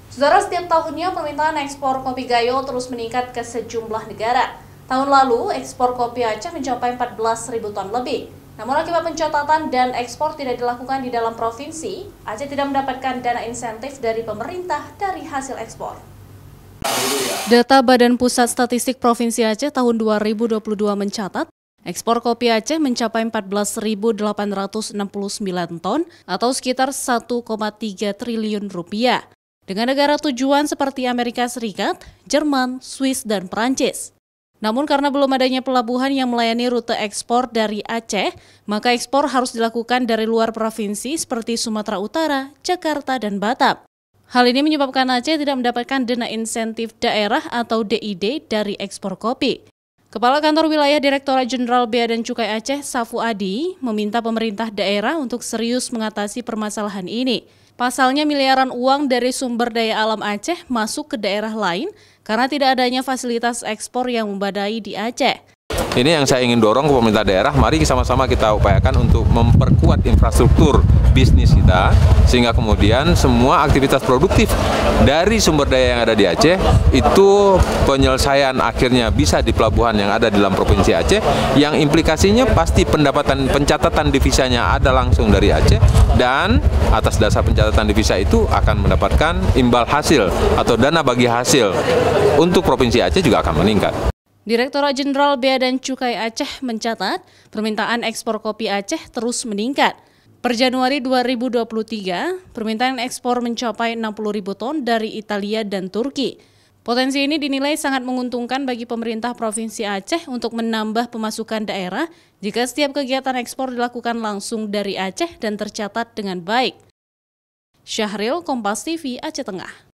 Saudara, setiap tahunnya permintaan ekspor kopi Gayo terus meningkat ke sejumlah negara. Tahun lalu, ekspor kopi Aceh mencapai 14.000 ton lebih. Namun akibat pencatatan dan ekspor tidak dilakukan di dalam provinsi, Aceh tidak mendapatkan dana insentif dari pemerintah dari hasil ekspor. Data Badan Pusat Statistik Provinsi Aceh tahun 2022 mencatat, ekspor kopi Aceh mencapai 14.869 ton atau sekitar 1,3 triliun rupiah. Dengan negara tujuan seperti Amerika Serikat, Jerman, Swiss, dan Perancis. Namun karena belum adanya pelabuhan yang melayani rute ekspor dari Aceh, maka ekspor harus dilakukan dari luar provinsi seperti Sumatera Utara, Jakarta, dan Batam. Hal ini menyebabkan Aceh tidak mendapatkan dana insentif daerah atau DID dari ekspor kopi. Kepala Kantor Wilayah Direktorat Jenderal Bea dan Cukai Aceh, Safu Adi, meminta pemerintah daerah untuk serius mengatasi permasalahan ini. Pasalnya miliaran uang dari sumber daya alam Aceh masuk ke daerah lain karena tidak adanya fasilitas ekspor yang memadai di Aceh. Ini yang saya ingin dorong ke pemerintah daerah, mari sama-sama kita upayakan untuk memperkuat infrastruktur bisnis kita, sehingga kemudian semua aktivitas produktif dari sumber daya yang ada di Aceh, itu penyelesaian akhirnya bisa di pelabuhan yang ada di dalam Provinsi Aceh, yang implikasinya pasti pencatatan devisanya ada langsung dari Aceh, dan atas dasar pencatatan devisa itu akan mendapatkan imbal hasil atau dana bagi hasil untuk Provinsi Aceh juga akan meningkat. Direktorat Jenderal Bea dan Cukai Aceh mencatat permintaan ekspor kopi Aceh terus meningkat. Per Januari 2023, permintaan ekspor mencapai 60.000 ton dari Italia dan Turki. Potensi ini dinilai sangat menguntungkan bagi pemerintah Provinsi Aceh untuk menambah pemasukan daerah jika setiap kegiatan ekspor dilakukan langsung dari Aceh dan tercatat dengan baik. Syahril, Kompas TV, Aceh Tengah.